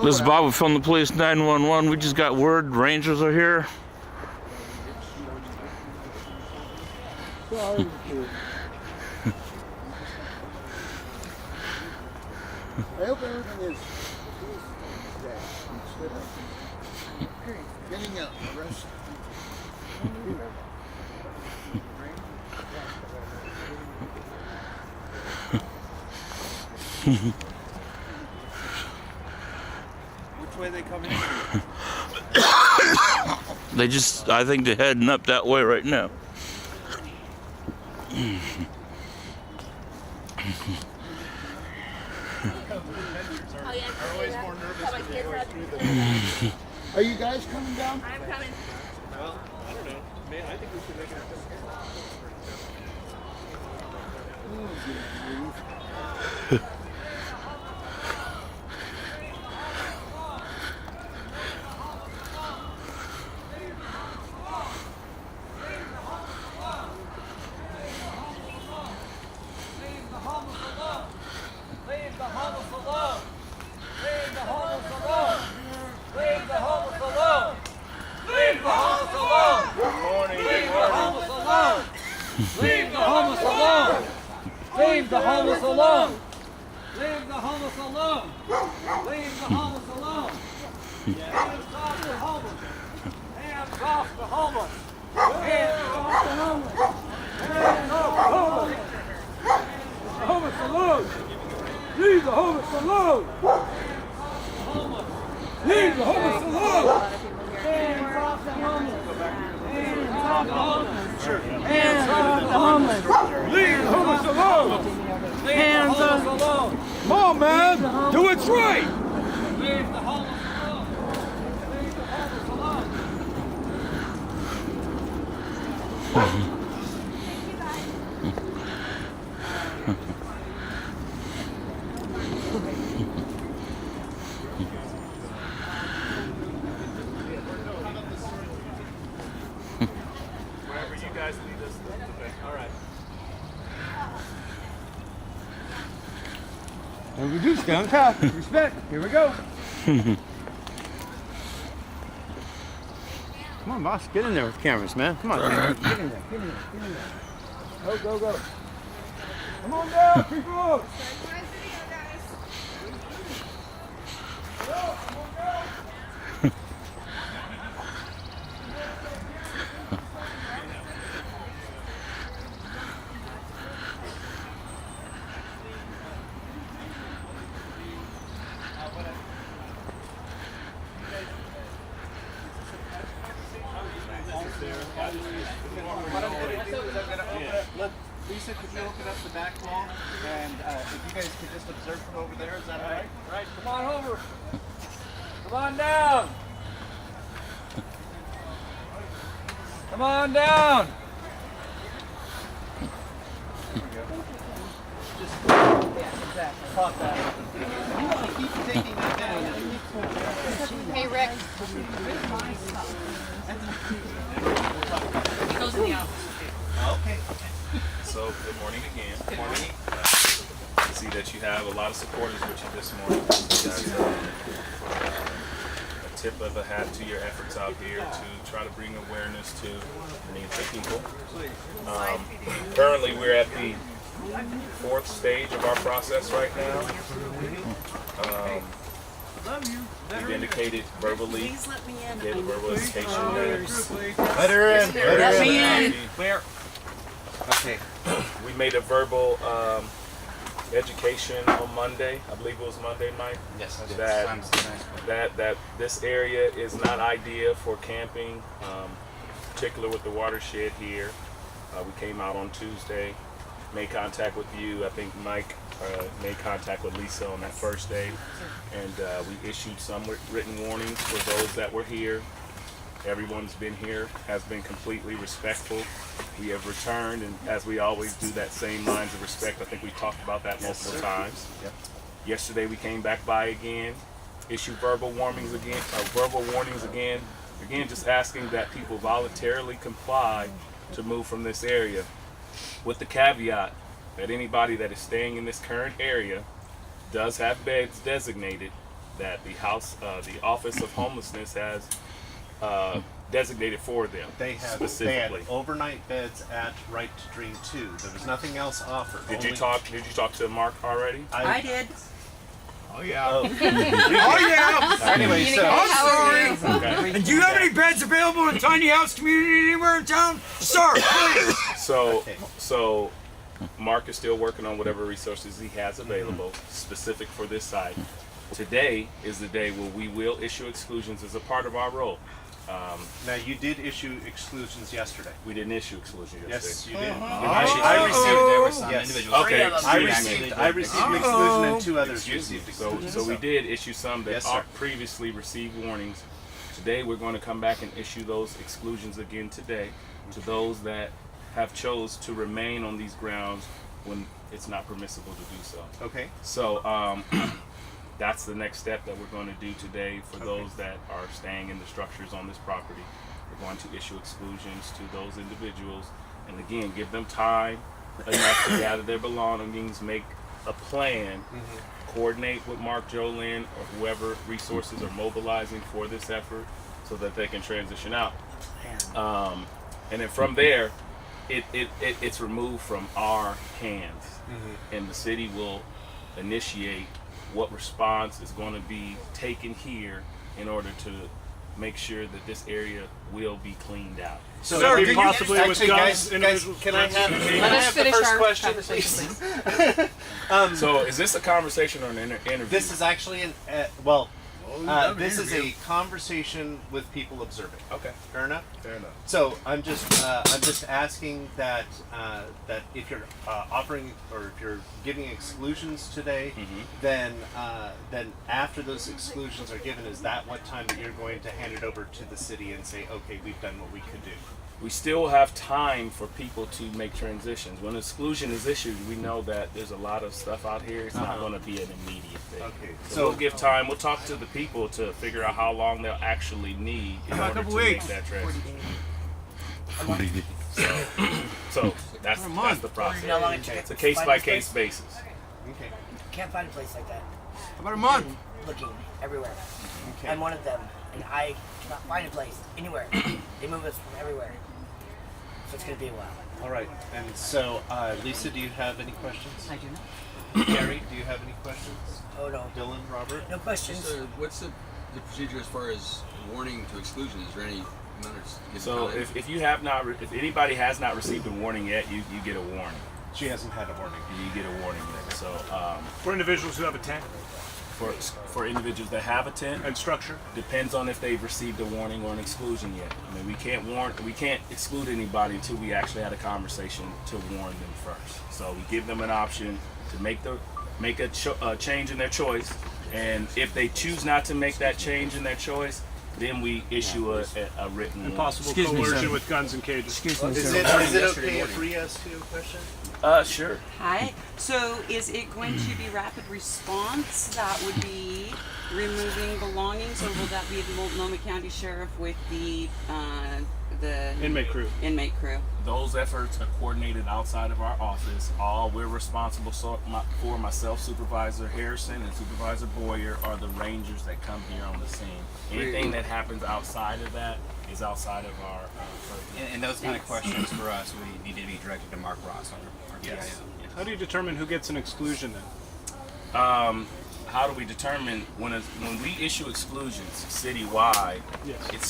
This is Bob from the police 911. We just got word Rangers are here. Sorry. I hope everything is today instead of getting arrested. Which way they come in? I think they're heading up that way right now. Are you guys coming down? I'm coming. Well, I don't know. Man, I think we should make it Leave the homeless alone! Leave the homeless alone! Leave the homeless alone! Leave the homeless alone! Hands off the homeless! Hands off the homeless! Hands off the homeless! Hands off the homeless! The homeless alone! Leave the homeless alone! Leave the homeless alone! Hands off the homeless! Hands off the homeless! Hands off the homeless! Leave the homeless alone! Hands off alone! Come on, man! Do what's right! Leave the homeless alone! Leave the homeless alone! wherever you guys lead us. Okay, all right. And we do stand tough. Respect. Here we go. Come on, boss. Get in there with cameras, man. Come on. Get in there. Get in there. Get in there. Go, go, go. Come on down, people. Lisa, could you open up the back wall? And if you guys could just observe from over there, is that all right? Right, come on over. Come on down. Come on down. Pop that. You want to keep taking that down. Hey, Rick. He goes in the office. Okay. So, good morning again. Good morning. I see that you have a lot of supporters with you this morning. You guys, a tip of a hat to your efforts out here to try to bring awareness to the needs of people. Currently, we're at the fourth stage of our process right now. We've indicated verbally, gave a verbal indication. Let her in. Let me in. Clear. Okay. We made a verbal education on Monday. I believe it was Monday, Mike. Yes, That this area is not ideal for camping, particular with the watershed here. We came out on Tuesday, made contact with you. I think Mike made contact with Lisa on that first day, and we issued some written warnings for those that were here. Everyone's been here, has been completely respectful. We have returned, and as we always do, that same lines of respect. I think we talked about that multiple times. Yep. Yesterday we came back by again, issued verbal warnings again, Again, just asking that people voluntarily comply to move from this area, with the caveat that anybody that is staying in this current area does have beds designated that the Office of Homelessness has designated for them. They had specifically. overnight beds at Right to Dream 2. There was nothing else offered. Did you talk to Mark already? I did. Oh, Oh yeah. anyway, so I'm sorry. Okay. And do you have any beds available in tiny house community anywhere in town? Sir, please. So Mark is still working on whatever resources he has available specific for this site. Today is the day where we will issue exclusions as a part of our role. now you did issue exclusions yesterday. We didn't issue exclusions Yes, yesterday. you did. I received. There were some Yes. individuals. Okay. I received an exclusion and 2 others received exclusions. So we did issue some that Yes, sir. previously received warnings. Today we're going to come back and issue those exclusions again today to those that have chose to remain on these grounds when it's not permissible to do so. Okay. So that's the next step that we're going to do today for those that are staying in the structures on this property. We're going to issue exclusions to those individuals and again give them time enough to gather their belongings, make a plan, coordinate with Mark Jolin or whoever resources are mobilizing for this effort so that they can transition out. And then from there, it's removed from our hands, and the city will initiate what response is going to be taken here in order to make sure that this area will be cleaned out. So Sir, maybe can you- possibly with Actually, guns, guys, can I have Let us the finish first our question, conversation, please? So is this a conversation or an interview? This is actually an this is a conversation with people observing. okay. Fair enough. Fair enough. So I'm just asking that that if you're offering or if you're giving exclusions today, then after those exclusions are given, is that what time that you're going to hand it over to the city and say, okay, we've done what we could do? We still have time for people to make transitions. When exclusion is issued, we know that there's a lot of stuff out here. It's not going to be an immediate thing. Okay. So we'll give time. We'll talk to the people to figure out how long they'll actually need in order to make that transition. So that's the process. How long it It's a takes? case by case basis. Okay. Can't find a place like that. About a month. Looking everywhere. Okay. I'm one of them, and I cannot find a place anywhere. They move us from everywhere, so it's gonna be a while. All right. And so, Lisa, do you have any questions? I do not. Gary, do you have any questions? Oh no, Dylan, Robert? no questions. What's the procedure as far as warning to exclusion? Is there any matters? So if you have not, if anybody has not received a warning yet, you get a warning. She hasn't had a warning. You get a warning yet. So For individuals who have a tent for individuals that have a tent, and structure. depends on if they've received a warning or an exclusion yet. I mean, we can't exclude anybody until we actually had a conversation to warn them first. So we give them an option to make a change in their choice, and if they choose not to make that change in their choice, then we issue a written warning. Possible coercion with guns and cages. Is it okay if we ask you a question? Sure. Hi. So is it going to be rapid response? That would be removing belongings, or will that be the Multnomah County Sheriff with the Inmate crew. Inmate crew. Those efforts are coordinated outside of our office. All we're responsible for, myself, Supervisor Harrison, and Supervisor Boyer, are the rangers that come here on the scene. Anything that happens outside of that is outside of our purview. And those kind of questions for us, we need to be directed to Mark Ross, our Yes. PIO. How do you determine who gets an exclusion then? How do we determine when we issue exclusions citywide? Yes. It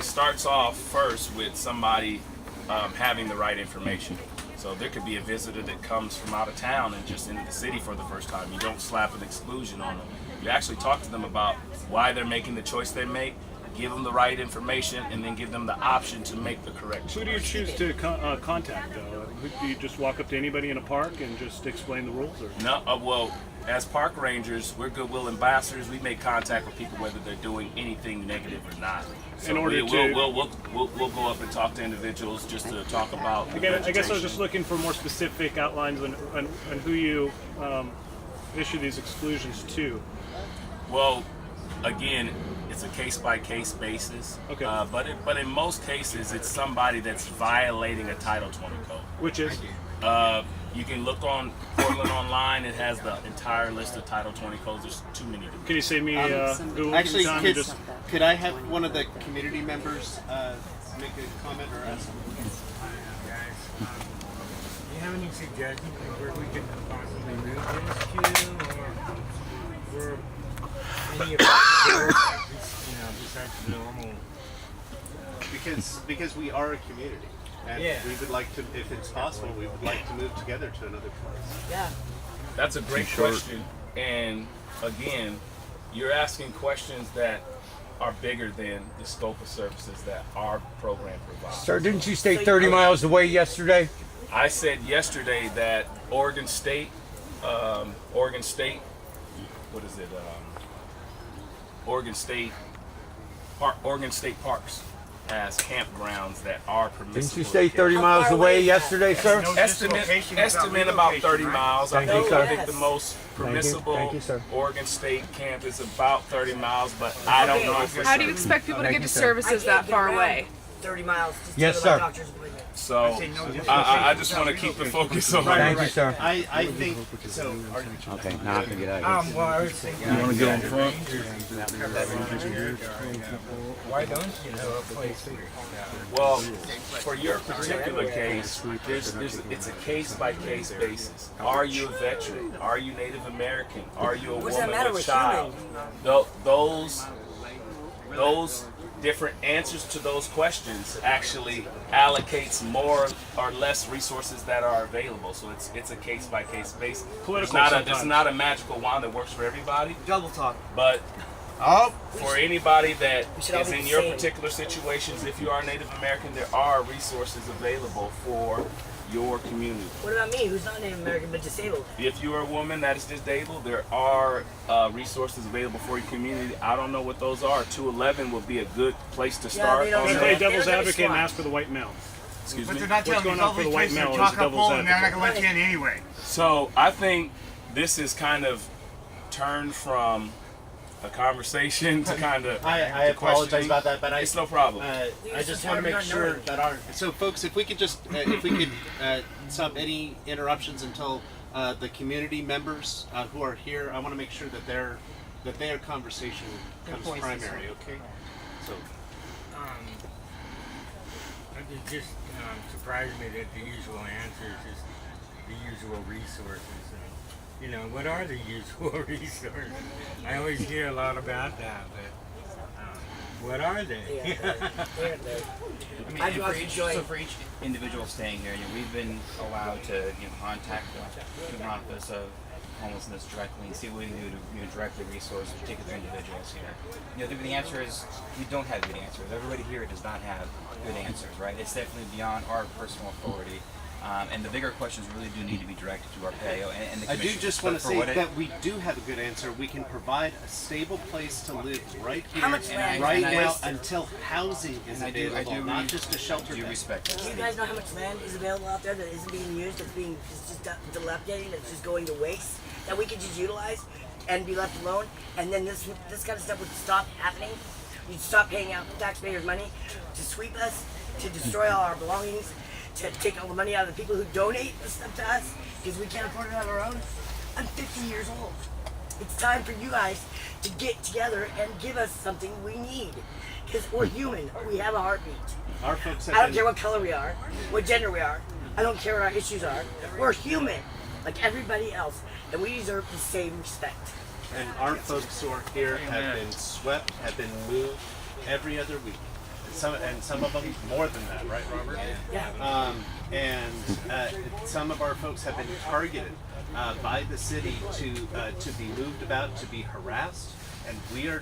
starts off first with somebody having the right information. So there could be a visitor that comes from out of town and just into the city for the first time. You don't slap an exclusion on them. You actually talk to them about why they're making the choice they make, give them the right information, and then give them the option to make the correct choice. Who do you choose to contact though? Do you just walk up to anybody in a park and just explain the rules? Or? No, well, as park rangers, we're goodwill ambassadors. We make contact with people whether they're doing anything negative or not. So In order we'll go up and talk to individuals just to talk about. Again, I guess I was vegetation. just looking for more specific outlines on who you issue these exclusions to. Well, again, it's a case-by-case basis. Okay. But in most cases, it's somebody that's violating a Title 20 code. Which is? You can look on Portland online. It has the entire list of Title 20 codes. There's too many to Can you save me Google Actually, time to just could I have one of the community members make a comment or ask? Do you have any suggestions of where we could possibly move this to, or any of besides the normal? Because we are a community, and we would like to, if it's possible, we would like to move together to another place. Yeah. That's a great question. And again, you're asking questions that are bigger than the scope of services that our program provides. Sir, didn't you stay 30 miles away yesterday? I said yesterday that Oregon State, what is it? Oregon State Parks has campgrounds that are permissible. Didn't you stay 30 miles away yesterday, sir? Estimate about 30 miles. I think the most permissible Thank you, sir. Oregon State camp is about 30 miles, but I don't know for How do you sure. expect people to get to I services can't that far get away? around 30 miles just Yes, to go to my sir. doctor's appointment. So I just want to keep the focus on. Thank you, sir. I think so. Okay, now I can get out of here. Well, I was thinking. You want to get on front? Why don't you have a place here? Well, for your particular case, it's a case-by-case basis. Are you a veteran? Are you Native American? Are you a What does that woman matter or with child? Those different answers to those questions actually allocates more or less resources that are available. So it's a case-by-case basis. Political There's sometimes. not a magical wand that works for everybody, Double talk. but for anybody that We should all is be in the your same. particular situations, if you are Native American, there are resources available for your community. What about me, who's not Native American but disabled? If you are a woman that is disabled, there are resources available for your community. I don't know what those are. 211 would be a good place to start. they don't on Can you know. play that. devil's They're gonna advocate and swat. ask for the white male? Excuse But me. they're not What's telling going me on for the lovely white place male to is chalk up devil's pole, and they're not advocate. going to let you in anyway. So I think this is kind of turned from a conversation to kind of. I apologize about that, but It's no problem. I just want to make sure that so folks, if we could just stop any interruptions until the community members who are here, I want to make sure that their conversation comes primary. Okay. So It just surprised me that the usual answer is just the usual resources. What are the usual resources? I always hear a lot about that, but what are they? I mean, for each individual staying here, we've been allowed to contact the Human Office of Homelessness directly and see what we can do to directly resource particular individuals here. The answer is we don't have good answers. Everybody here does not have good answers, right? It's definitely beyond our personal authority. And the bigger questions really do need to be directed to our PAO and the I do commission. just want to say that we do have a good answer. We can provide a stable place to live right here, How much land right is now, wasted? until housing is available, not just a shelter do bed. respect that. Do you guys know how much land is available out there that isn't being used, that's just dilapidated, that's just going to waste, that we could just utilize and be left alone, and then this kind of stuff would stop happening? We'd stop paying out taxpayers' money to sweep us, to destroy all our belongings, to take all the money out of the people who donate this stuff to us because we can't afford it on our own. I'm 50 years old. It's time for you guys to get together and give us something we need. Because we're human. We have a heartbeat. Our folks I don't care what color we are, what gender we are. I don't care what our issues are. We're human, like everybody else, and we deserve the same respect. And our folks who are here have been swept, have been moved every other week. And some of them more than that, right, Robert? Yeah. Some of our folks have been targeted by the city to be moved about, to be harassed, and we are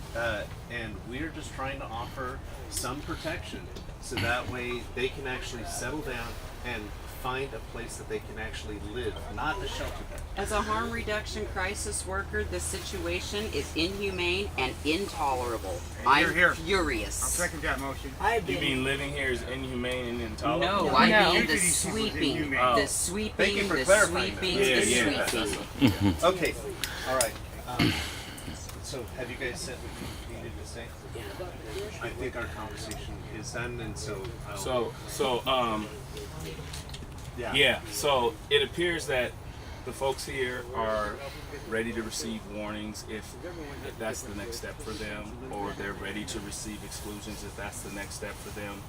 just trying to offer some protection so that way they can actually settle down and find a place that they can actually live, not a shelter bed. As a harm reduction crisis worker, this situation is inhumane and intolerable. I'm furious. I'll second that motion. You mean living here is inhumane and intolerable? No, I No. mean the Usually these people is sweeping, inhumane. the Thank sweeping, you for the clarifying sweeping, that. the sweeping. Okay, all right. So have you guys said what you needed to say? I think our conversation is done, and so Yeah. So it appears that the folks here are ready to receive warnings if that's the next step for them, or they're ready to receive exclusions if that's the next step for them.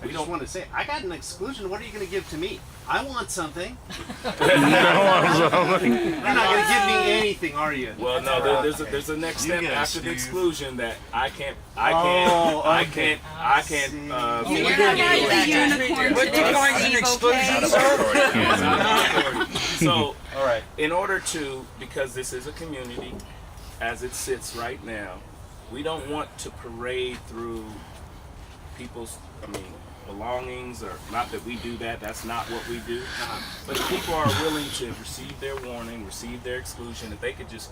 I just want to say, I got an exclusion. What are you going to give to me? I want something. I want something. You're not going to give me anything, are you? Well, no. There's a next step after the exclusion that I can't. I can't. You're not the unicorn But today, you're going to Steve, exclusion, okay? So, All right. in order to, because this is a community, as it sits right now, we don't want to parade through people's, belongings, or not that we do that. That's not what we do. But if people are willing to receive their warning, receive their exclusion, if they could just